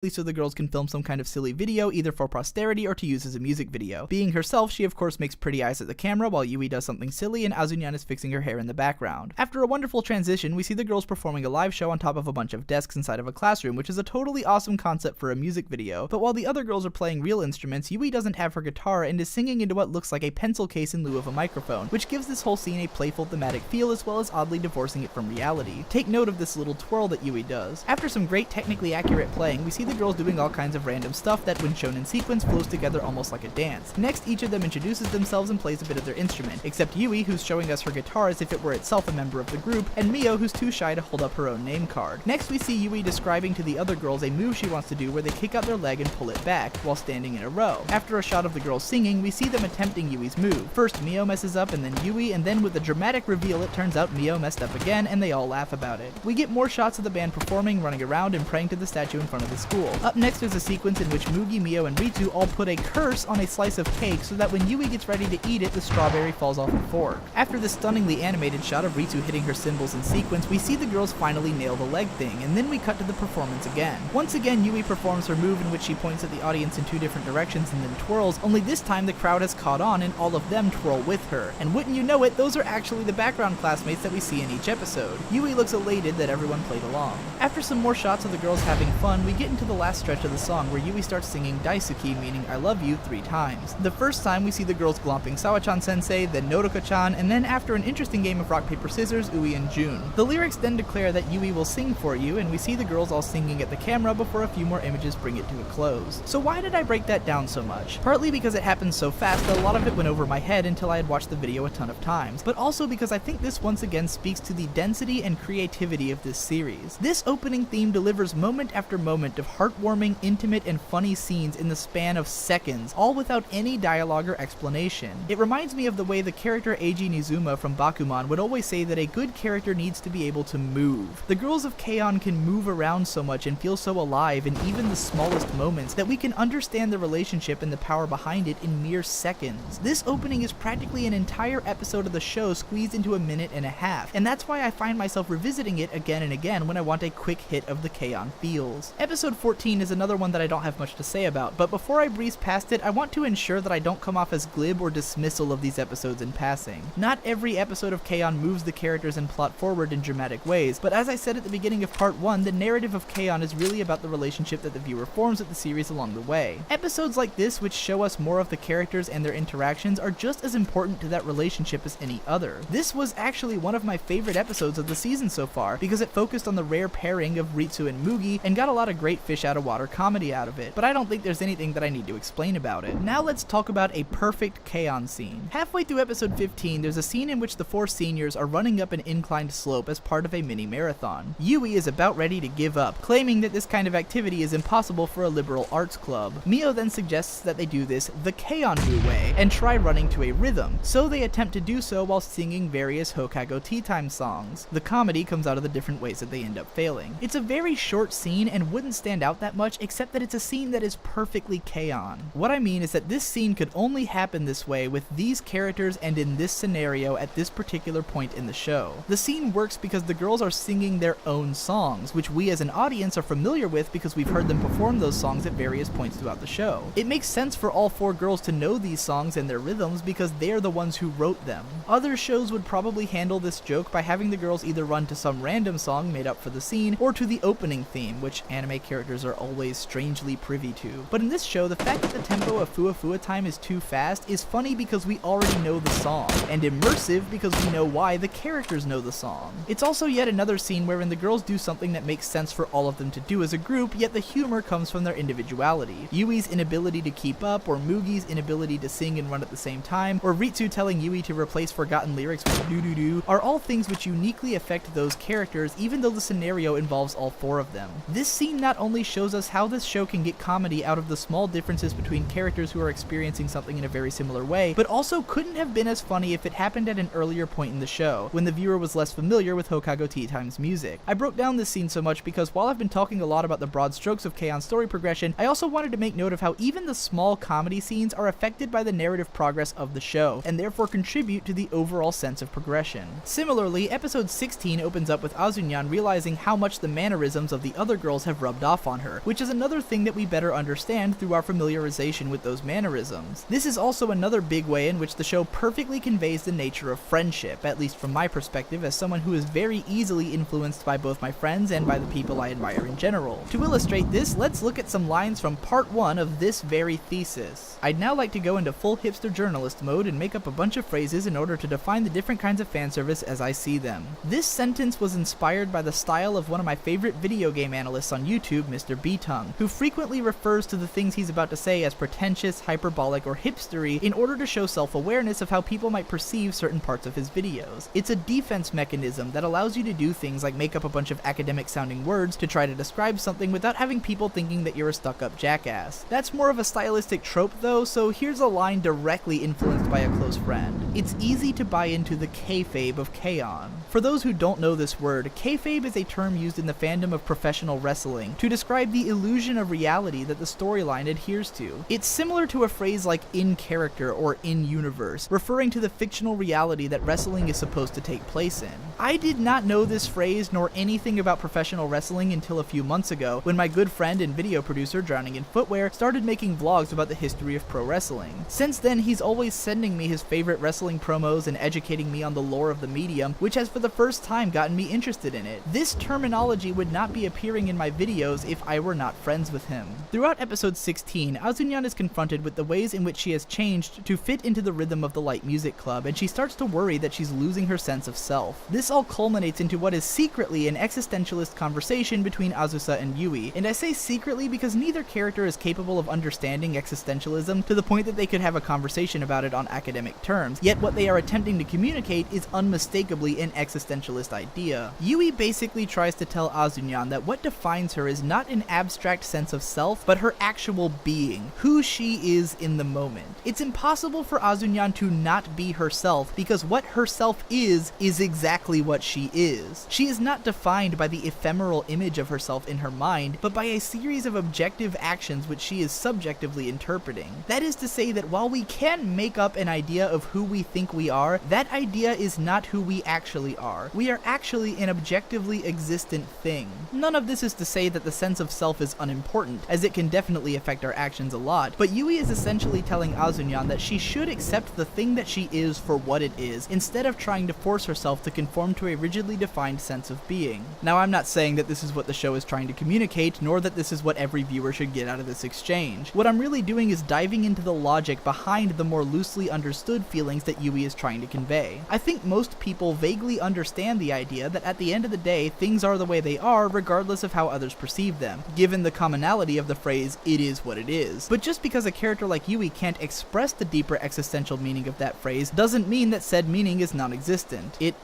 so the girls can film some kind of silly video either for posterity or to use as a music video. Being herself, she of course makes pretty eyes at the camera while Yui does something silly and Azunyan is fixing her hair in the background. After a wonderful transition, we see the girls performing a live show on top of a bunch of desks inside of a classroom, which is a totally awesome concept for a music video. But while the other girls are playing real instruments, Yui doesn't have her guitar and is singing into what looks like a pencil case in lieu of a microphone, which gives this whole scene a playful thematic feel as well as oddly divorcing it from reality. Take note of this little twirl that Yui does. After some great technically accurate playing, we see the girls doing all kinds of random stuff that, when shown in sequence, flows together almost like a dance. Next, each of them introduces themselves and plays a bit of their instrument, except Yui, who's showing us her guitar as if it were itself a member of the group, and Mio, who's too shy to hold up her own name card. Next, we see Yui describing to the other girls a move she wants to do where they kick out their leg and pull it back, while standing in a row. After a shot of the girls singing, we see them attempting Yui's move. First Mio messes up and then Yui, and then with the dramatic reveal it turns out Mio messed up again, and they all laugh about it. We get more shots of the band performing, running around, and praying to the statue in front of the school. Up next is a sequence in which Mugi, Mio, and Ritsu all put a curse on a slice of cake so that when Yui gets ready to eat it, the strawberry falls off the fork. After this stunningly animated shot of Ritsu hitting her cymbals in sequence, we see the girls finally nail the leg thing, and then we cut to the performance again. Once again, Yui performs her move in which she points at the audience in two different directions and then twirls, only this time the crowd has caught on and all of them twirl with her. And wouldn't you know it, those are actually the background classmates that we see in each episode. Yui looks elated that everyone played along. After some more shots of the girls having fun, we get into the last stretch of the song where Yui starts singing Daisuki, meaning I love you, 3 times. The first time we see the girls glomping Sawa-chan sensei, then Nodoka-chan, and then after an interesting game of rock paper scissors, Ui and Jun. The lyrics then declare that Yui will sing for you, and we see the girls all singing at the camera before a few more images bring it to a close. So why did I break that down so much? Partly because it happened so fast that a lot of it went over my head until I had watched the video a ton of times, but also because I think this once again speaks to the density and creativity of this series. This opening theme delivers moment after moment of heartwarming, intimate, and funny scenes in the span of seconds, all without any dialogue or explanation. It reminds me of the way the character Eiji Nizuma from Bakuman would always say that a good character needs to be able to move. The girls of K-On! Can move around so much and feel so alive in even the smallest moments that we can understand the relationship and the power behind it in mere seconds. This opening is practically an entire episode of the show squeezed into a minute and a half, and that's why I find myself revisiting it again and again when I want a quick hit of the K-On! Feels. Episode 14 is another one that I don't have much to say about, but before I breeze past it, I want to ensure that I don't come off as glib or dismissal of these episodes in passing. Not every episode of K-On! Moves the characters and plot forward in dramatic ways, but as I said at the beginning of part 1, the narrative of K-On! Is really about the relationship that the viewer forms with the series along the way. Episodes like this, which show us more of the characters and their interactions, are just as important to that relationship as any other. This was actually one of my favorite episodes of the season so far, because it focused on the rare pairing of Ritsu and Mugi, and got a lot of great fish out of water comedy out of it, but I don't think there's anything that I need to explain about it. Now let's talk about a perfect K-On! Scene. Halfway through episode 15, there's a scene in which the 4 seniors are running up an inclined slope as part of a mini marathon. Yui is about ready to give up, claiming that this kind of activity is impossible for a liberal arts club. Mio then suggests that they do this the K-On! Way, and try running to a rhythm, so they attempt to do so while singing various Hokago Tea Time songs. The comedy comes out of the different ways that they end up failing. It's a very short scene and wouldn't stand out that much, except that it's a scene that is perfectly K-On! What I mean is that this scene could only happen this way with these characters and in this scenario at this particular point in the show. The scene works because the girls are singing their own songs, which we as an audience are familiar with because we've heard them perform those songs at various points throughout the show. It makes sense for all 4 girls to know these songs and their rhythms because they're the ones who wrote them. Other shows would probably handle this joke by having the girls either run to some random song made up for the scene or to the opening theme, which anime characters are always strangely privy to. But in this show, the fact that the tempo of Fua Fua Time is too fast is funny because we already know the song, and immersive because we know why the characters know the song. It's also yet another scene wherein the girls do something that makes sense for all of them to do as a group, yet the humor comes from their individuality. Yui's inability to keep up, or Mugi's inability to sing and run at the same time, or Ritsu telling Yui to replace forgotten lyrics with doo-doo-doo, are all things which uniquely affect those characters, even though the scenario involves all 4 of them. This scene not only shows us how this show can get comedy out of the small differences between characters who are experiencing something in a very similar way, but also couldn't have been as funny if it happened at an earlier point in the show, when the viewer was less familiar with Hokago Tea Time's music. I broke down this scene so much because while I've been talking a lot about the broad strokes of K-On! Story progression, I also wanted to make note of how even the small comedy scenes are affected by the narrative progress of the show, and therefore contribute to the overall sense of progression. Similarly, episode 16 opens up with Azunyan realizing how much the mannerisms of the other girls have rubbed off on her, which is another thing that we better understand through our familiarization with those mannerisms. This is also another big way in which the show perfectly conveys the nature of friendship, at least from my perspective as someone who is very easily influenced by both my friends and by the people I admire in general. To illustrate this, let's look at some lines from part 1 of this very thesis. I'd now like to go into full hipster journalist mode and make up a bunch of phrases in order to define the different kinds of fan service as I see them. This sentence was inspired by the style of one of my favorite video game analysts on YouTube, Mr. B-Tongue, who frequently refers to the things he's about to say as pretentious, hyperbolic, or hipstery in order to show self-awareness of how people might perceive certain parts of his videos. It's a defense mechanism that allows you to do things like make up a bunch of academic-sounding words to try to describe something without having people thinking that you're a stuck-up jackass. That's more of a stylistic trope though, so here's a line directly influenced by a close friend. It's easy to buy into the kayfabe of K-On! For those who don't know this word, kayfabe is a term used in the fandom of professional wrestling to describe the illusion of reality that the storyline adheres to. It's similar to a phrase like in character or in universe, referring to the fictional reality that wrestling is supposed to take place in. I did not know this phrase nor anything about professional wrestling until a few months ago, when my good friend and video producer Drowning in Footwear started making vlogs about the history of pro wrestling. Since then, he's always sending me his favorite wrestling promos and educating me on the lore of the medium, which has for the first time gotten me interested in it. This terminology would not be appearing in my videos if I were not friends with him. Throughout episode 16, Azunyan is confronted with the ways in which she has changed to fit into the rhythm of the Light Music Club, and she starts to worry that she's losing her sense of self. This all culminates into what is secretly an existentialist conversation between Azusa and Yui, and I say secretly because neither character is capable of understanding existentialism to the point that they could have a conversation about it on academic terms, yet what they are attempting to communicate is unmistakably an existentialist idea. Yui basically tries to tell Azunyan that what defines her is not an abstract sense of self, but her actual being, who she is in the moment. It's impossible for Azunyan to not be herself, because what herself is exactly what she is. She is not defined by the ephemeral image of herself in her mind, but by a series of objective actions which she is subjectively interpreting. That is to say that while we can make up an idea of who we think we are, that idea is not who we actually are. We are actually an objectively existent thing. None of this is to say that the sense of self is unimportant, as it can definitely affect our actions a lot, but Yui is essentially telling Azunyan that she should accept the thing that she is for what it is, instead of trying to force herself to conform to a rigidly defined sense of being. Now, I'm not saying that this is what the show is trying to communicate, nor that this is what every viewer should get out of this exchange. What I'm really doing is diving into the logic behind the more loosely understood feelings that Yui is trying to convey. I think most people vaguely understand the idea that at the end of the day, things are the way they are regardless of how others perceive them, given the commonality of the phrase, "it is what it is." But just because a character like Yui can't express the deeper existential meaning of that phrase doesn't mean that said meaning is non-existent. It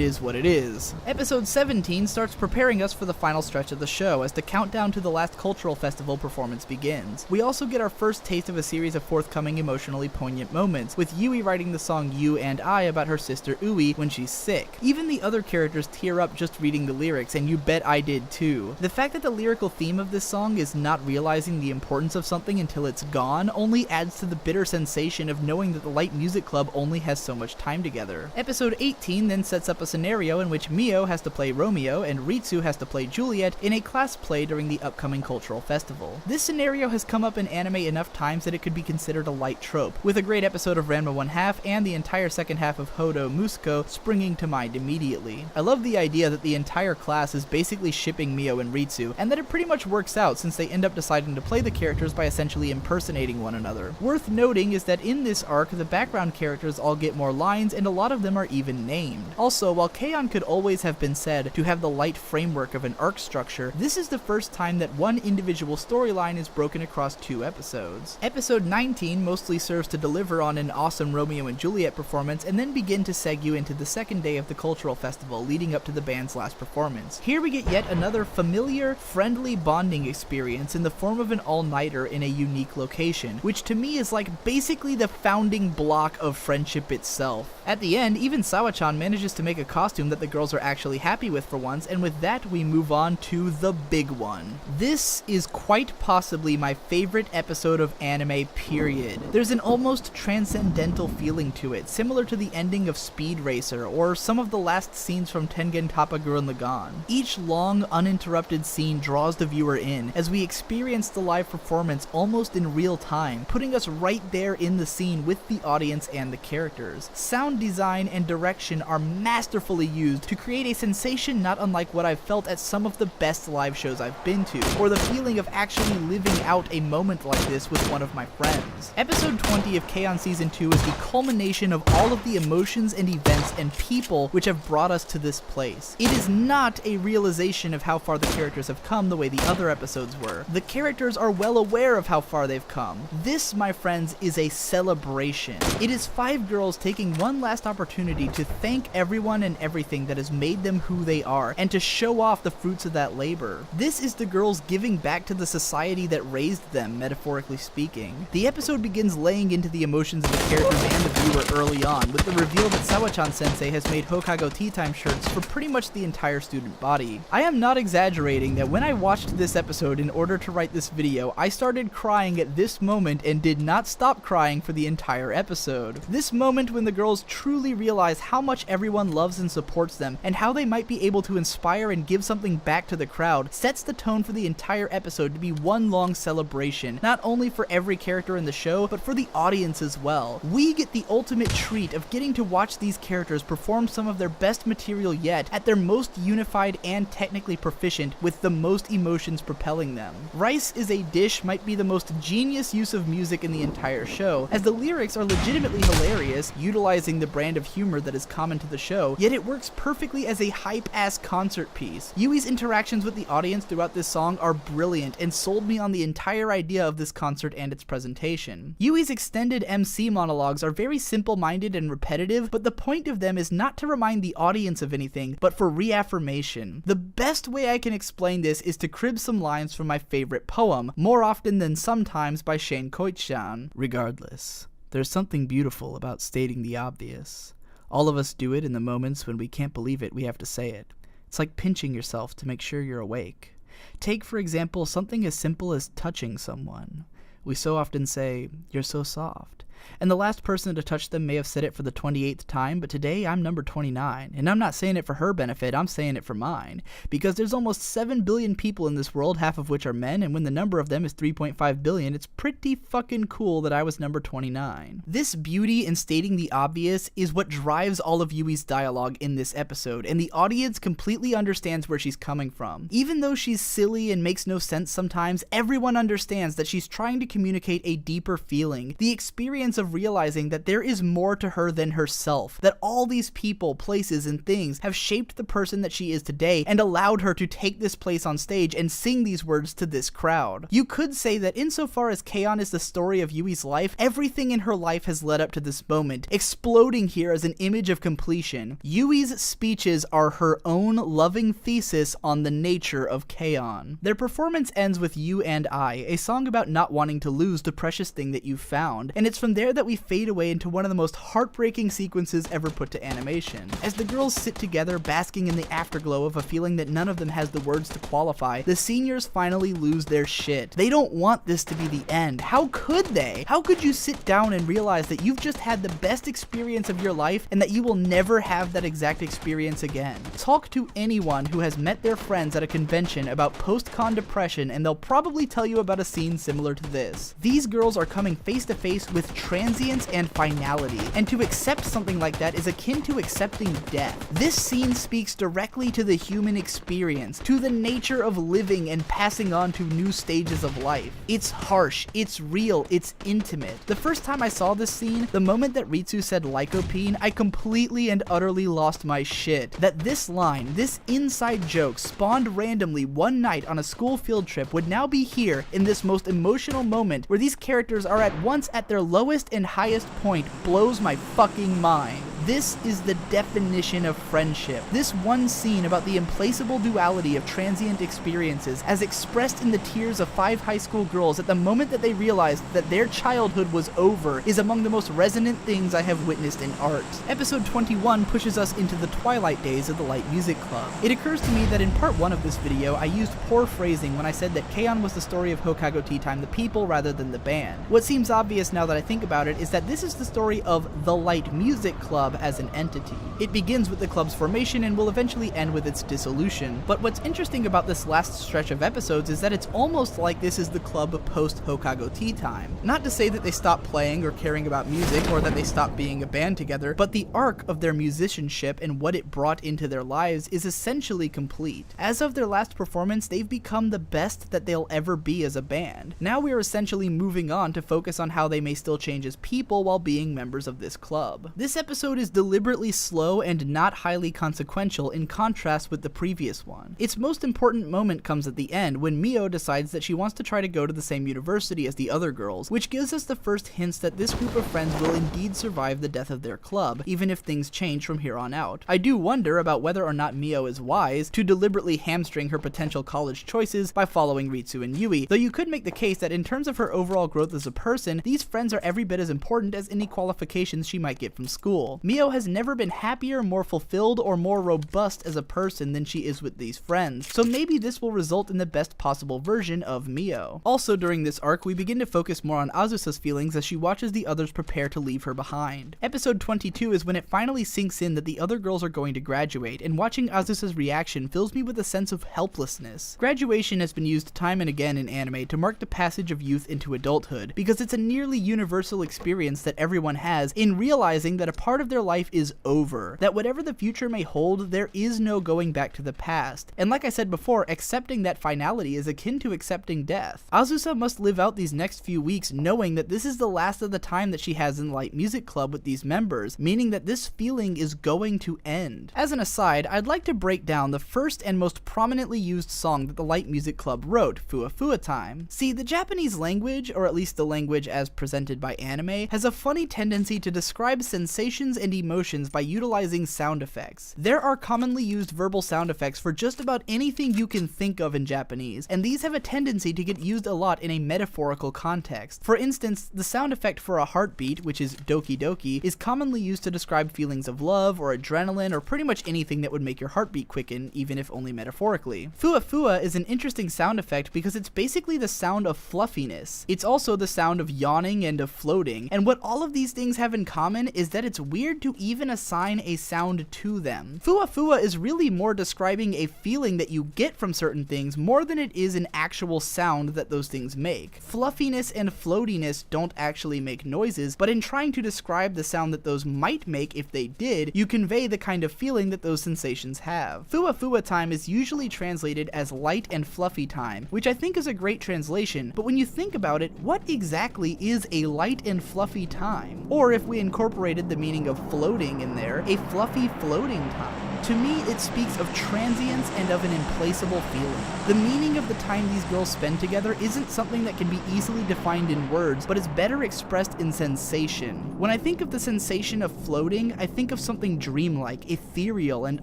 is what it is. Episode 17 starts preparing us for the final stretch of the show as the countdown to the last cultural festival performance begins. We also get our first taste of a series of forthcoming emotionally poignant moments, with Yui writing the song You and I about her sister Ui when she's sick. Even the other characters tear up just reading the lyrics, and you bet I did too. The fact that the lyrical theme of this song is not realizing the importance of something until it's gone only adds to the bitter sensation of knowing that the Light Music Club only has so much time together. Episode 18 then sets up a scenario in which Mio has to play Romeo and Ritsu has to play Juliet in a class play during the upcoming cultural festival. This scenario has come up in anime enough times that it could be considered a light trope, with a great episode of Ranma 1/2 and the entire second half of Hodo Musuko springing to mind immediately. I love the idea that the entire class is basically shipping Mio and Ritsu, and that it pretty much works out since they end up deciding to play the characters by essentially impersonating one another. Worth noting is that in this arc, the background characters all get more lines, and a lot of them are even named. Also, while K-On! Could always have been said to have the light framework of an arc structure, this is the first time that one individual storyline is broken across 2 episodes. Episode 19 mostly serves to deliver on an awesome Romeo and Juliet performance, and then begin to seg you into the second day of the cultural festival leading up to the band's last performance. Here we get yet another familiar, friendly bonding experience in the form of an all-nighter in a unique location, which to me is like basically the founding block of friendship itself. At the end, even Sawa-chan manages to make a costume that the girls are actually happy with for once, and with that we move on to the big one. This is quite possibly my favorite episode of anime, period. There's an almost transcendental feeling to it, similar to the ending of Speed Racer or some of the last scenes from Tengen Toppa Gurren Lagann. Each long, uninterrupted scene scene draws the viewer in, as we experience the live performance almost in real time, putting us right there in the scene with the audience and the characters. Sound design and direction are masterfully used to create a sensation not unlike what I've felt at some of the best live shows I've been to, or the feeling of actually living out a moment like this with one of my friends. Episode 20 of K-On! Season 2 is the culmination of all of the emotions and events and people which have brought us to this place. It is not a realization of how far the characters have come the way the other episodes were. The characters are well aware of how far they've come. This, my friends, is a celebration. It is 5 girls taking one last opportunity to thank everyone and everything that has made them who they are, and to show off the fruits of that labor. This is the girls giving back to the society that raised them, metaphorically speaking. The episode begins laying into the emotions of the characters and the viewer early on, with the reveal that Sao-chan sensei has made Hokago Tea Time shirts for pretty much the entire student body. I am not exaggerating that when I watched this episode in order to write this video, I started crying at this moment and did not stop crying for the entire episode. This moment when the girls truly realize how much everyone loves and supports them, and how they might be able to inspire and give something back to the crowd, sets the tone for the entire episode to be one long celebration, not only for every character in the show, but for the audience as well. We get the ultimate treat of getting to watch these characters perform some of their best material yet, at their most unified and technically proficient, with the most emotions propelling them. Rice is a Dish might be the most genius use of music in the entire show, as the lyrics are legitimately hilarious, utilizing the brand of humor that is common to the show, yet it works perfectly as a hype-ass concert piece. Yui's interactions with the audience throughout this song are brilliant and sold me on the entire idea of this concert and its presentation. Yui's extended MC monologues are very simple-minded and repetitive, but the point of them is not to remind the audience of anything, but for reaffirmation. The best way I can explain this is to crib some lines from my favorite poem, More Often Than Sometimes by Shane Koichan. Regardless, there's something beautiful about stating the obvious. All of us do it in the moments when we can't believe it, we have to say it. It's like pinching yourself to make sure you're awake. Take, for example, something as simple as touching someone. We so often say, "You're so soft." And the last person to touch them may have said it for the 28th time, but today I'm number 29. And I'm not saying it for her benefit, I'm saying it for mine. Because there's almost 7 billion people in this world, half of which are men, and when the number of them is 3.5 billion, it's pretty fucking cool that I was number 29. This beauty in stating the obvious is what drives all of Yui's dialogue in this episode, and the audience completely understands where she's coming from. Even though she's silly and makes no sense sometimes, everyone understands that she's trying to communicate a deeper feeling. The experience of realizing that there is more to her than herself, that all these people, places, and things have shaped the person that she is today and allowed her to take this place on stage and sing these words to this crowd. You could say that insofar as K-On! Is the story of Yui's life, everything in her life has led up to this moment, exploding here as an image of completion. Yui's speeches are her own loving thesis on the nature of K-On! Their performance ends with You and I, a song about not wanting to lose the precious thing that you've found, and it's from there that we fade away into one of the most heartbreaking sequences ever put to animation. As the girls sit together, basking in the afterglow of a feeling that none of them has the words to qualify, the seniors finally lose their shit. They don't want this to be the end. How could they? How could you sit down and realize that you've just had the best experience of your life and that you will never have that exact experience again? Talk to anyone who has met their friends at a convention about post-con depression and they'll probably tell you about a scene similar to this. These girls are coming face to face with transience and finality, and to accept something like that is akin to accepting death. This scene speaks directly to the human experience, to the nature of living and passing on to new stages of life. It's harsh, it's real, it's intimate. The first time I saw this scene, the moment that Ritsu said lycopene, I completely and utterly lost my shit. That this line, this inside joke spawned randomly one night on a school field trip would now be here in this most emotional moment where these characters are at once at their lowest and highest point blows my fucking mind. This is the definition of friendship. This one scene about the implacable duality of transient experiences as expressed in the tears of 5 high school girls at the moment that they realized that their childhood was over is among the most resonant things I have witnessed in art. Episode 21 pushes us into the twilight days of the Light Music Club. It occurs to me that in part 1 of this video I used poor phrasing when I said that K-On! Was the story of Hokago Tea Time the people rather than the band. What seems obvious now that I think about it is that this is the story of the Light Music Club as an entity. It begins with the club's formation and will eventually end with its dissolution, but what's interesting about this last stretch of episodes is that it's almost like this is the club post-Hokago Tea Time. Not to say that they stopped playing or caring about music, or that they stopped being a band together, but the arc of their musicianship and what it brought into their lives is essentially complete. As of their last performance, they've become the best that they'll ever be as a band. Now we are essentially moving on to focus on how they may still change as people while being members of this club. This episode is deliberately slow and not highly consequential in contrast with the previous one. Its most important moment comes at the end when Mio decides that she wants to try to go to the same university as the other girls, which gives us the first hints that this group of friends will indeed survive the death of their club, even if things change from here on out. I do wonder about whether or not Mio is wise to deliberately hamstring her potential college choices by following Ritsu and Yui, though you could make the case that in terms of her overall growth as a person, these friends are every bit as important as any qualifications she might get from school. Mio has never been happier, more fulfilled, or more robust as a person than she is with these friends, so maybe this will result in the best possible version of Mio. Also during this arc, we begin to focus more on Azusa's feelings as she watches the others prepare to leave her behind. Episode 22 is when it finally sinks in that the other girls are going to graduate, and watching Azusa's reaction fills me with a sense of helplessness. Graduation has been used time and again in anime to mark the passage of youth into adulthood, because it's a nearly universal experience that everyone has in realizing that a part of their life is over, that whatever the future may hold, there is no going back to the past. And like I said before, accepting that finality is akin to accepting death. Azusa must live out these next few weeks knowing that this is the last of the time that she has in Light Music Club with these members, meaning that this feeling is going to end. As an aside, I'd like to break down the first and most prominently used song that the Light Music Club wrote, Fua Fua Time. See, the Japanese language, or at least the language as presented by anime, has a funny tendency to describe sensations and emotions by utilizing sound effects. There are commonly used verbal sound effects for just about anything you can think of in Japanese, and these have a tendency to get used a lot in a metaphorical context. For instance, the sound effect for a heartbeat, which is doki doki, is commonly used to describe feelings of love or adrenaline or pretty much anything that would make your heartbeat quicken, even if only metaphorically. Fua Fua is an interesting sound effect because it's basically the sound of fluffiness. It's also the sound of yawning and of floating, and what all of these things have in common is that it's weird to even assign a sound to them. Fua Fua is really more describing a feeling that you get from certain things more than it is an actual sound that those things make. Fluffiness and floatiness don't actually make noises, but in trying to describe the sound that those might make if they did, you convey the kind of feeling that those sensations have. Fua Fua time is usually translated as light and fluffy time, which I think is a great translation, but when you think about it, what exactly is a light and fluffy time? Or if we incorporated the meaning of floating in there, a fluffy floating time. To me, it speaks of transience and of an implaceable feeling. The meaning of the time these girls spend together isn't something that can be easily defined in words, but is better expressed in sensation. When I think of the sensation of floating, I think of something dreamlike, ethereal, and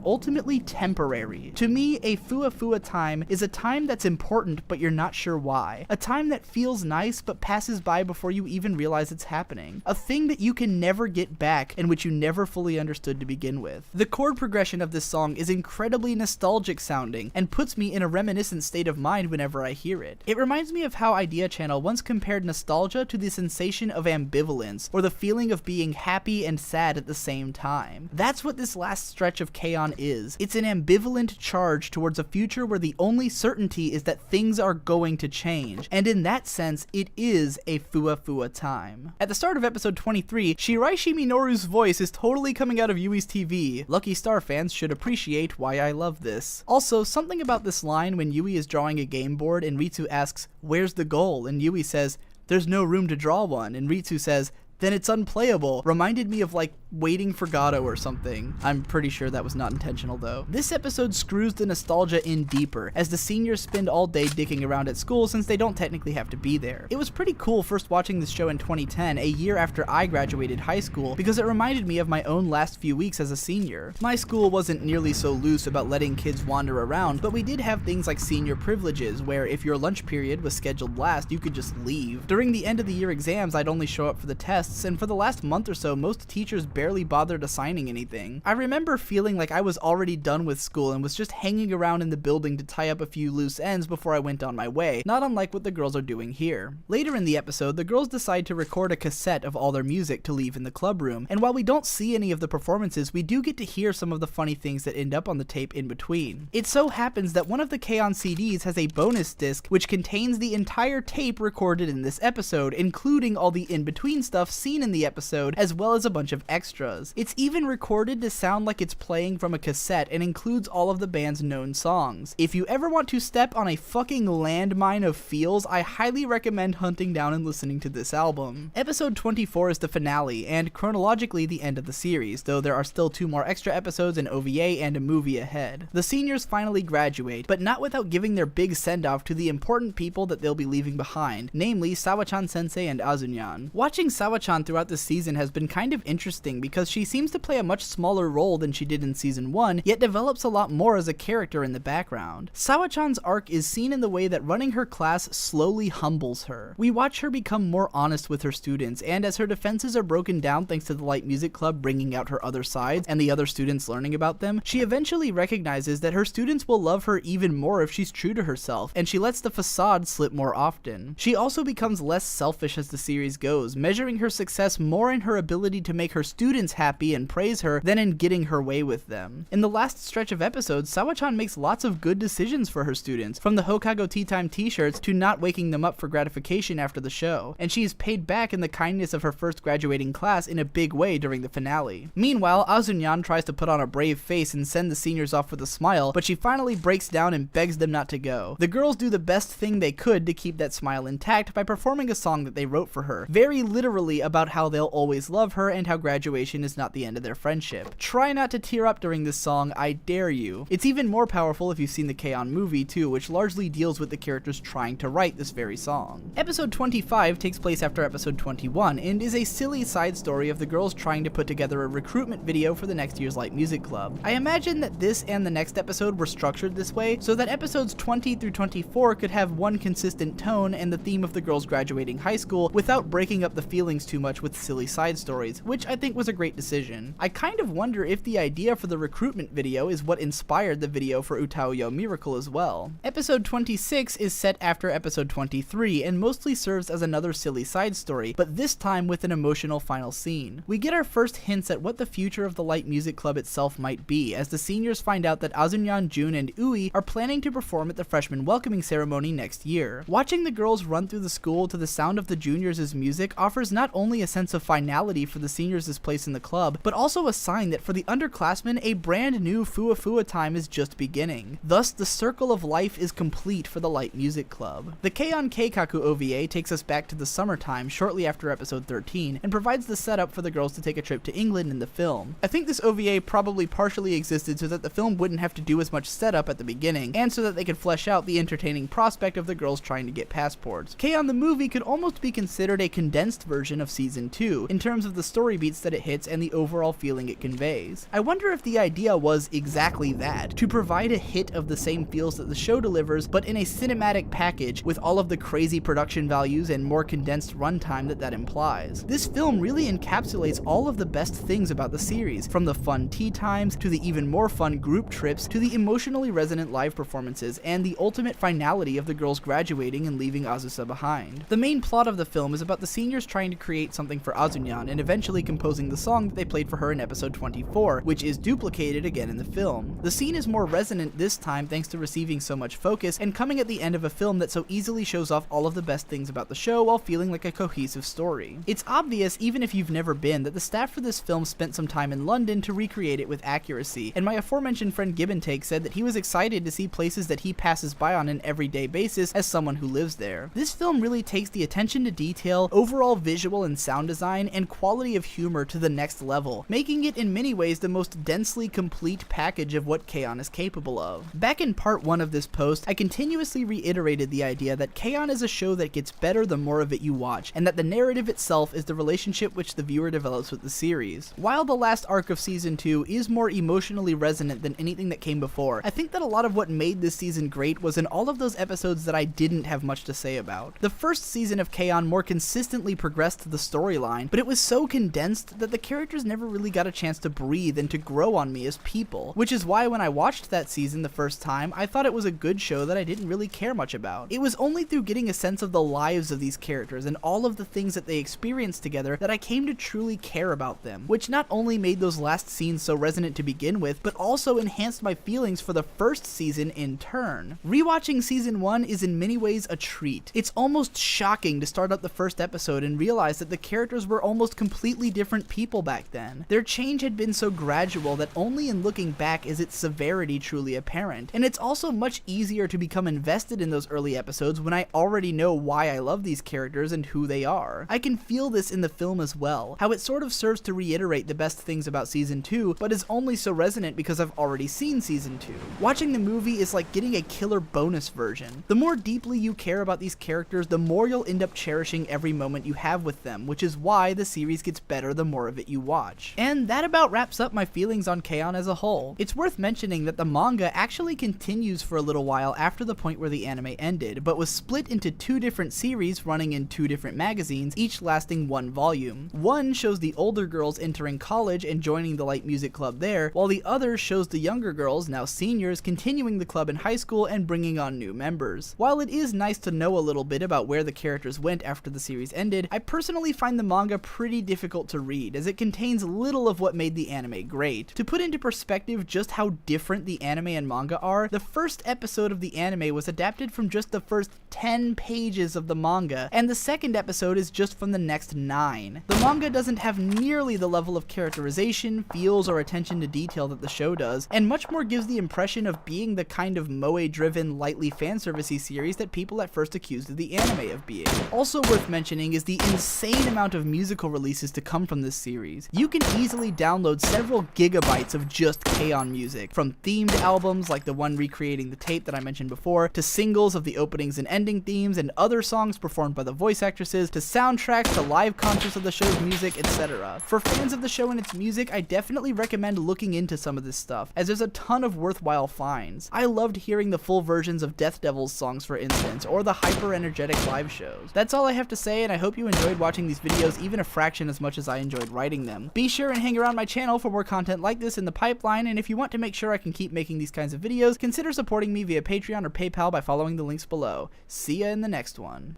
ultimately temporary. To me, a Fua Fua time is a time that's important but you're not sure why. A time that feels nice but passes by before you even realize it's happening. A thing that you can never get back and which you never fully understood to begin with. The chord progression of this song is incredibly nostalgic sounding and puts me in a reminiscent state of mind whenever I hear it. It reminds me of how Idea Channel once compared nostalgia to the sensation of ambivalence, or the feeling of being happy and sad at the same time. That's what this last stretch of K-On! Is. It's an ambivalent charge towards a future where the only certainty is that things are going to change, and in that sense, it is a Fua Fua time. At the start of episode 23, Shiraishi Minoru's voice is totally coming out of Yui's TV. Lucky Star fans should appreciate why I love this. Also, something about this line when Yui is drawing a game board and Ritsu asks, "Where's the goal?" and Yui says, "There's no room to draw one," and Ritsu says, "Then it's unplayable," reminded me of like Waiting for Godot or something. I'm pretty sure that was not intentional though. This episode screws the nostalgia in deeper, as the seniors spend all day dicking around at school since they don't technically have to be there. It was pretty cool first watching this show in 2010, a year after I graduated high school, because it reminded me of my own last few weeks as a senior. My school wasn't nearly so loose about letting kids wander around, but we did have things like senior privileges, where if your lunch period was scheduled last, you could just leave. During the end of the year exams, I'd only show up for the test, tests, and for the last month or so, most teachers barely bothered assigning anything. I remember feeling like I was already done with school and was just hanging around in the building to tie up a few loose ends before I went on my way, not unlike what the girls are doing here. Later in the episode, the girls decide to record a cassette of all their music to leave in the club room, and while we don't see any of the performances, we do get to hear some of the funny things that end up on the tape in between. It so happens that one of the K-On! CDs has a bonus disc which contains the entire tape recorded in this episode, including all the in-between stuff seen in the episode, as well as a bunch of extras. It's even recorded to sound like it's playing from a cassette and includes all of the band's known songs. If you ever want to step on a fucking landmine of feels, I highly recommend hunting down and listening to this album. Episode 24 is the finale, and chronologically the end of the series, though there are still 2 more extra episodes, an OVA, and a movie ahead. The seniors finally graduate, but not without giving their big send-off to the important people that they'll be leaving behind, namely Sawa-chan sensei and Azunyan. Watching Sawa-chan throughout the season has been kind of interesting because she seems to play a much smaller role than she did in season 1, yet develops a lot more as a character in the background. Sawa-chan's arc is seen in the way that running her class slowly humbles her. We watch her become more honest with her students, and as her defenses are broken down thanks to the Light Music Club bringing out her other sides and the other students learning about them, she eventually recognizes that her students will love her even more if she's true to herself, and she lets the facade slip more often. She also becomes less selfish as the series goes, measuring her success more in her ability to make her students happy and praise her than in getting her way with them. In the last stretch of episodes, Sawa-chan makes lots of good decisions for her students, from the Hokago Tea Time t-shirts to not waking them up for gratification after the show, and she is paid back in the kindness of her first graduating class in a big way during the finale. Meanwhile, Azunyan tries to put on a brave face and send the seniors off with a smile, but she finally breaks down and begs them not to go. The girls do the best thing they could to keep that smile intact by performing a song that they wrote for her, very literally about how they'll always love her and how graduation is not the end of their friendship. Try not to tear up during this song, I dare you. It's even more powerful if you've seen the K-On! Movie too, which largely deals with the characters trying to write this very song. Episode 25 takes place after episode 21 and is a silly side story of the girls trying to put together a recruitment video for the next year's Light Music Club. I imagine that this and the next episode were structured this way so that episodes 20 through 24 could have one consistent tone and the theme of the girls graduating high school without breaking up the feelings too much with silly side stories, which I think was a great decision. I kind of wonder if the idea for the recruitment video is what inspired the video for Utaoyo Miracle as well. Episode 26 is set after episode 23 and mostly serves as another silly side story, but this time with an emotional final scene. We get our first hints at what the future of the Light Music Club itself might be, as the seniors find out that Azunyan, Jun, and Ui are planning to perform at the freshman welcoming ceremony next year. Watching the girls run through the school to the sound of the juniors' music offers not only a sense of finality for the seniors' place in the club, but also a sign that for the underclassmen, a brand new Fua Fua time is just beginning. Thus, the circle of life is complete for the Light Music Club. The K-On! Keikaku OVA takes us back to the summertime shortly after episode 13 and provides the setup for the girls to take a trip to England in the film. I think this OVA probably partially existed so that the film wouldn't have to do as much setup at the beginning, and so that they could flesh out the entertaining prospect of the girls trying to get passports. K-On! The movie could almost be considered a condensed version of season 2, in terms of the story beats that it hits and the overall feeling it conveys. I wonder if the idea was exactly that, to provide a hit of the same feels that the show delivers, but in a cinematic package with all of the crazy production values and more condensed runtime that implies. This film really encapsulates all of the best things about the series, from the fun tea times, to the even more fun group trips, to the emotionally resonant live performances, and the ultimate finality of the girls graduating and leaving Azusa behind. The main plot of the film is about the seniors trying to create something for Azunyan and eventually composing the song that they played for her in episode 24, which is duplicated again in the film. The scene is more resonant this time thanks to receiving so much focus and coming at the end of a film that so easily shows off all of the best things about the show while feeling like a cohesive story. It's obvious, even if you've never been, that the staff for this film spent some time in London to recreate it with accuracy, and my aforementioned friend Give and Take said that he was excited to see places that he passes by on an everyday basis as someone who lives there. This film really takes the attention to detail, overall visual and sound design, and quality of humor to the next level, making it in many ways the most densely complete package of what K-On! Is capable of. Back in part 1 of this post, I continuously reiterated the idea that K-On! Is a show that gets better the more of it you watch, and that the narrative itself is the relationship which the viewer develops with the series. While the last arc of season 2 is more emotionally resonant than anything that came before, I think that a lot of what made this season great was in all of those episodes that I didn't have much to say about. The first season of K-On! More consistently progressed the storyline, but it was so condensed that the characters never really got a chance to breathe and to grow on me as people, which is why when I watched that season the first time, I thought it was a good show that I didn't really care much about. It was only through getting a sense of the lives of these characters and all of the things that they experienced together that I came to truly care about them, which not only made those last scenes so resonant to begin with, but also enhanced my feelings for the first season in turn. Rewatching season 1 is in many ways a treat. It's almost shocking to start up the first episode and realize that the characters were almost completely different people back then. Their change had been so gradual that only in looking back is its severity truly apparent, and it's also much easier to become invested in those early episodes when I already know why I love these characters and who they are. I can feel this in the film as well, how it sort of serves to reiterate the best things about season 2, but is only so resonant because I've already seen season 2. Watching the movie is like getting a killer bonus version. The more deeply you care about these characters, the more you'll end up cherishing every moment you have with them, which is why the series gets better the more of it you watch. And that about wraps up my feelings on K-On! As a whole. It's worth mentioning that the manga actually continues for a little while after the point where the anime ended, but was split into 2 different series running in 2 different magazines, each lasting 1 volume. One shows the older girls entering college and joining the light music club there, while the other shows the younger girls, now seniors, continuing the club in high school and bringing on new members. While it is nice to know a little bit about where the characters went after the series ended, I personally find the manga pretty difficult to read, as it contains little of what made the anime great. To put into perspective just how different the anime and manga are, the first episode of the anime was adapted from just the first 10 pages of the manga, and the second episode is just from the next 9. The manga doesn't have nearly the level of characterization, feels, or attention to detail that the show does, and much more gives the impression of being the kind of moe-driven, lightly fanservice-y series that people at first accused of the anime of being. Also worth mentioning is the insane amount of musical releases to come from this series. You can easily download several gigabytes of just K-On! Music, from themed albums like the one recreating the tape that I mentioned before, to singles of the openings and ending themes and other songs performed by the voice actresses, to soundtracks, to live concerts of the show's music, etc. For fans of the show and its music, I definitely recommend looking into some of this stuff, as there's a ton of worthwhile finds. I loved hearing the full versions of Death Devil's songs, for instance, or the hyper-energetic live shows. That's all I have to say, and I hope you enjoyed watching these videos even a fraction as much as I enjoyed writing them. Be sure and hang around my channel for more content like this in the pipeline, and if you want to make sure I can keep making these kinds of videos, consider supporting me via Patreon or PayPal by following the links below. See ya in the next one.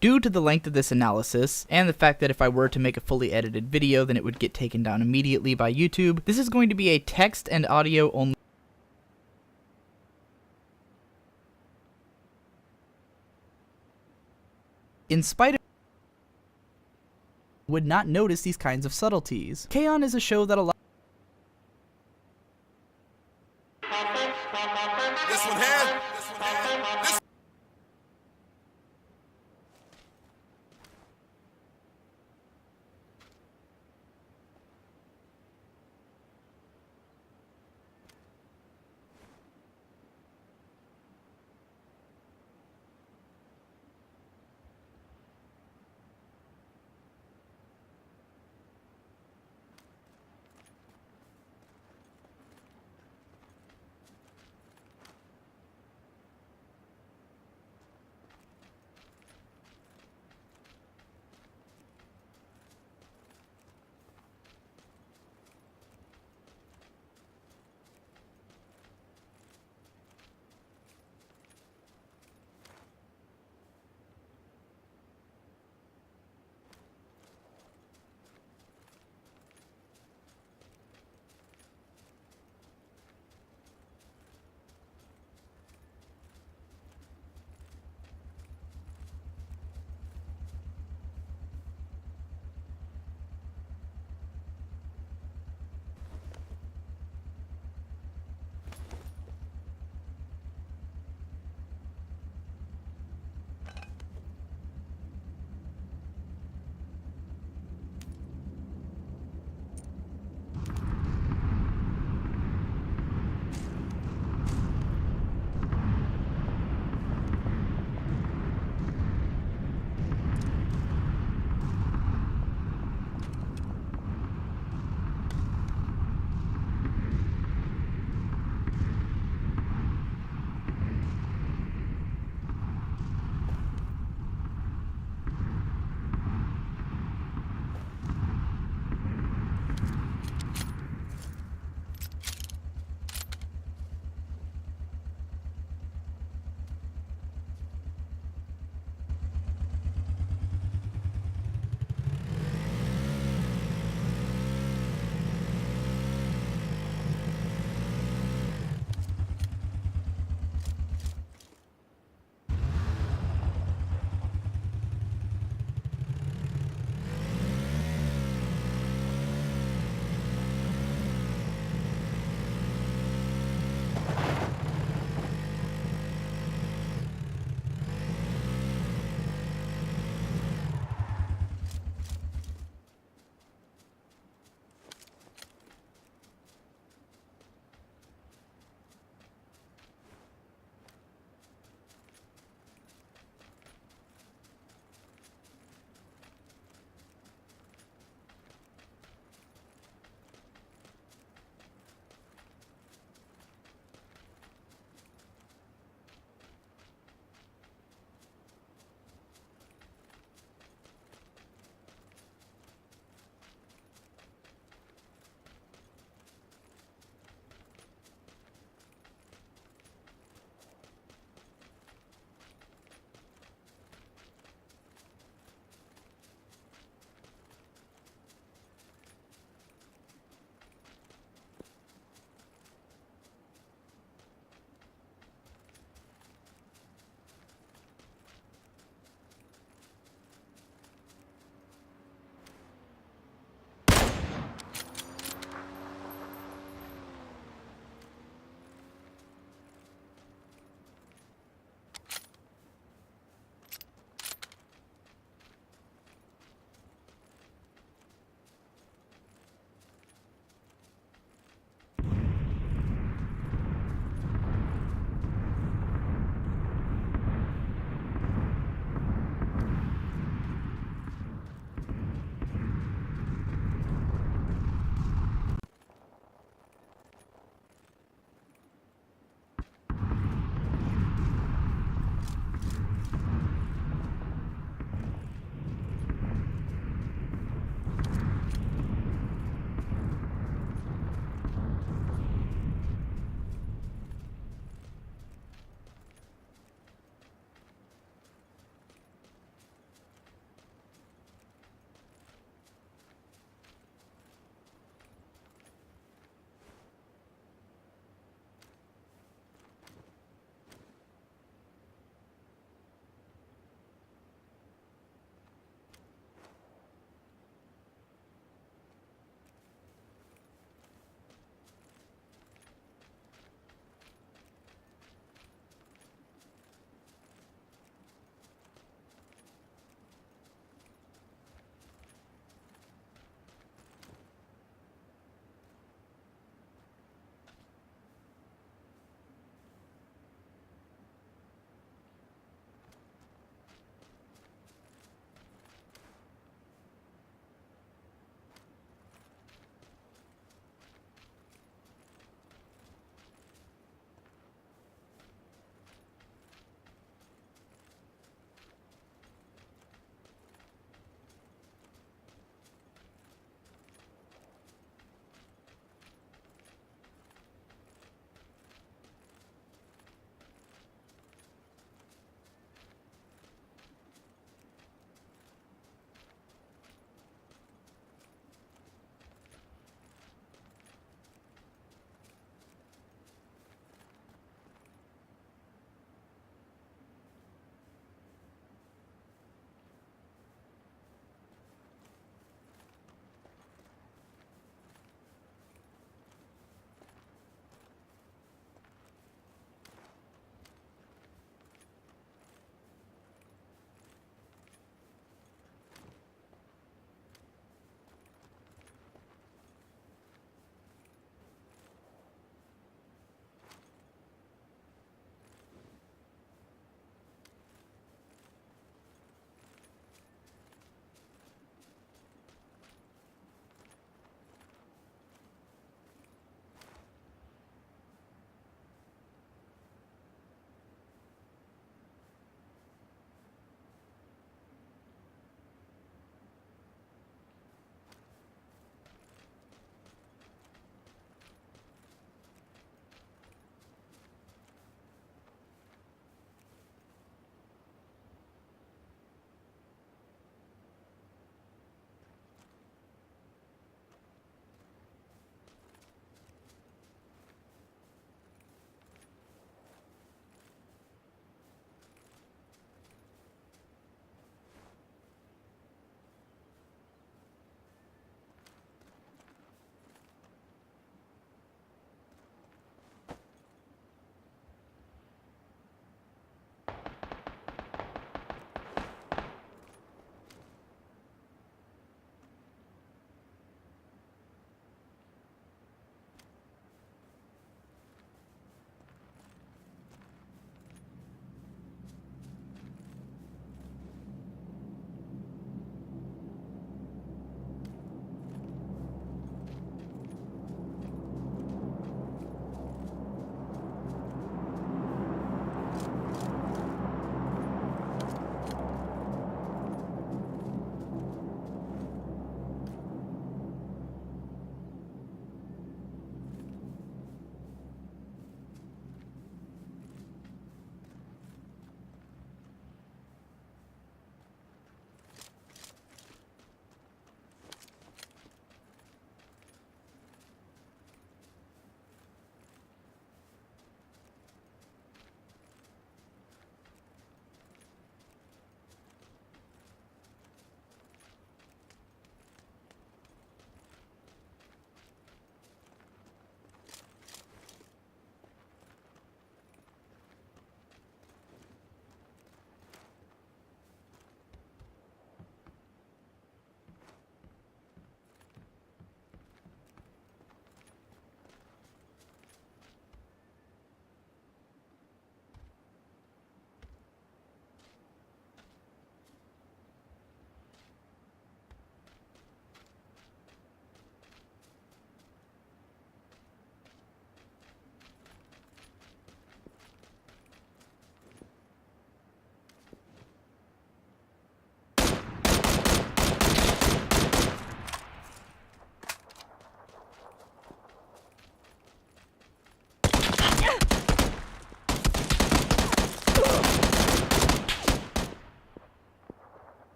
Due to the length of this analysis, and the fact that if I were to make a fully edited video then it would get taken down immediately by YouTube, this is going to be a text and audio only. In spite of would not notice these kinds of subtleties. K-On! Is a show that allows this one here.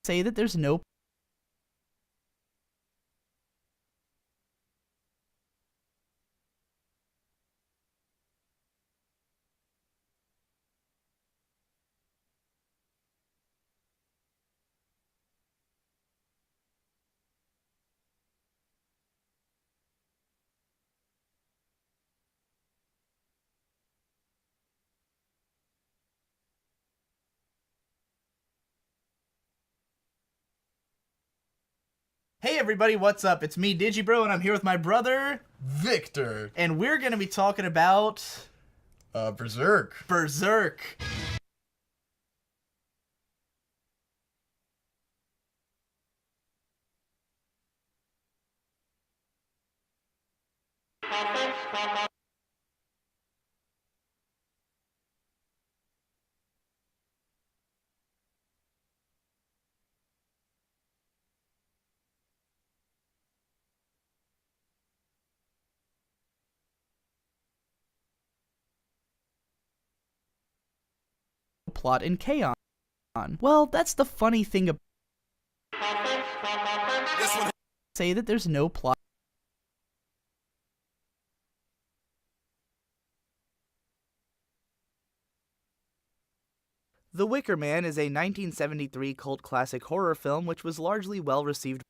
say that there's no Hey everybody, what's up? It's me, Digibro, and I'm here with my brother, Victor. and we're gonna be talking about... Berserk. Berserk. Plot in K-On! Well, that's the funny thing about... say that there's no plot. The Wicker Man is a 1973 cult classic horror film which was largely well received.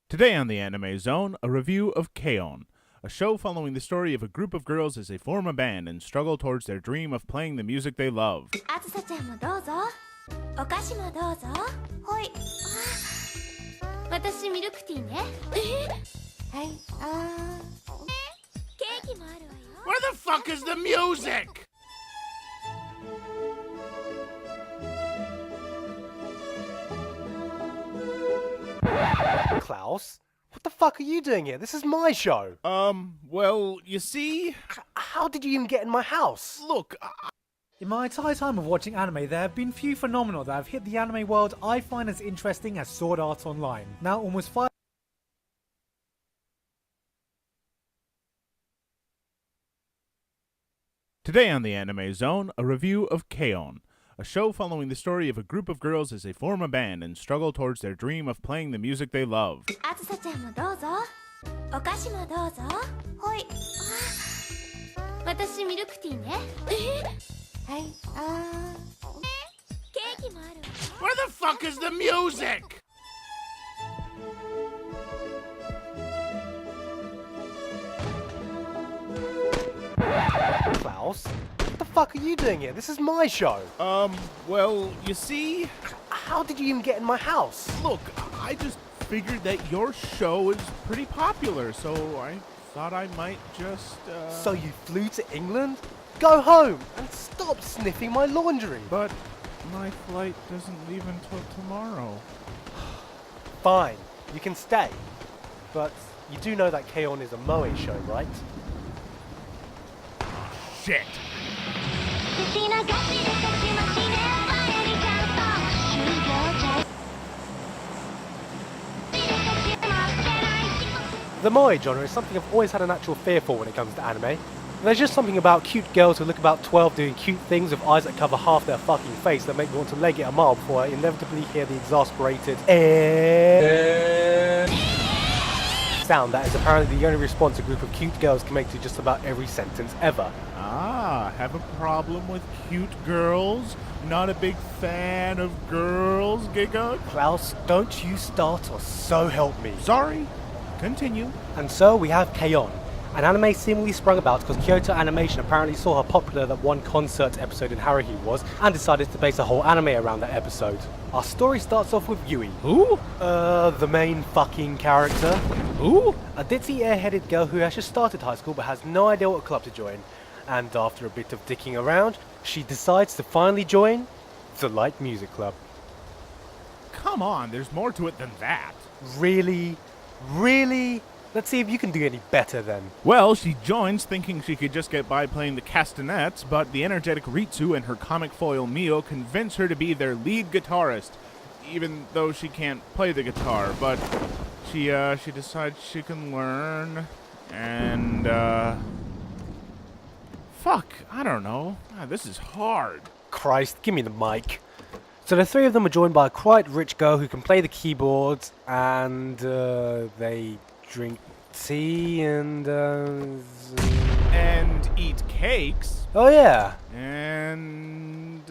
Today on the Anime Zone, a review of K-On!, a show following the story of a group of girls as they form a band and struggle towards their dream of playing the music they love. あずさちゃんもどうぞ。お菓子もどうぞ。はい。私ミルクティーね。はい。ケーキもあるわよ。 Where the fuck is the music? Klaus, what the fuck are you doing here? This is my show. Well, you see? How did you even get in my house? Look, In my entire time of watching anime, there have been few phenomena that have hit the anime world I find as interesting as Sword Art Online. Now almost 5 Today on the Anime Zone, a review of K-On!, a show following the story of a group of girls as they form a band and struggle towards their dream of playing the music they love. あずさちゃんもどうぞ。お菓子もどうぞ。はい。私ミルクティーね。はい。ケーキもあるわよ。 Where the fuck is the music? Klaus, what the fuck are you doing here? This is my show. Well, you see? How did you even get in my house? Look, I just figured that your show is pretty popular, so I thought I might just, So you flew to England? Go home and stop sniffing my laundry. But my flight doesn't leave until tomorrow. Fine, you can stay. But you do know that K-On! Is a Moe show, right? Shit! The Moe genre is something I've always had a natural fear for when it comes to anime. There's just something about cute girls who look about 12 doing cute things with eyes that cover half their fucking face that make me want to leg it a mile before I inevitably hear the exasperated sound that is apparently the only response a group of cute girls can make to just about every sentence ever. Ah, have a problem with cute girls? Not a big fan of girls, Giga? Klaus, don't you start or so help me. Sorry. Continue. And so we have K-On!, an anime seemingly sprung about because Kyoto Animation apparently saw how popular that one concert episode in Haruhi was and decided to base a whole anime around that episode. Our story starts off with Yui. Who? The main fucking character. Who? A ditzy airheaded girl who has just started high school but has no idea what club to join. And after a bit of dicking around, she decides to finally join the Light Music Club. Come on, there's more to it than that. Really? Really? Let's see if you can do any better then. Well, she joins thinking she could just get by playing the castanets, but the energetic Ritsu and her comic foil Mio convince her to be their lead guitarist, even though she can't play the guitar, but she decides she can learn, and, fuck, I don't know. God, this is hard. Christ, give me the mic. So the three of them are joined by a quite rich girl who can play the keyboards, and they drink tea and eat cakes, oh yeah. and,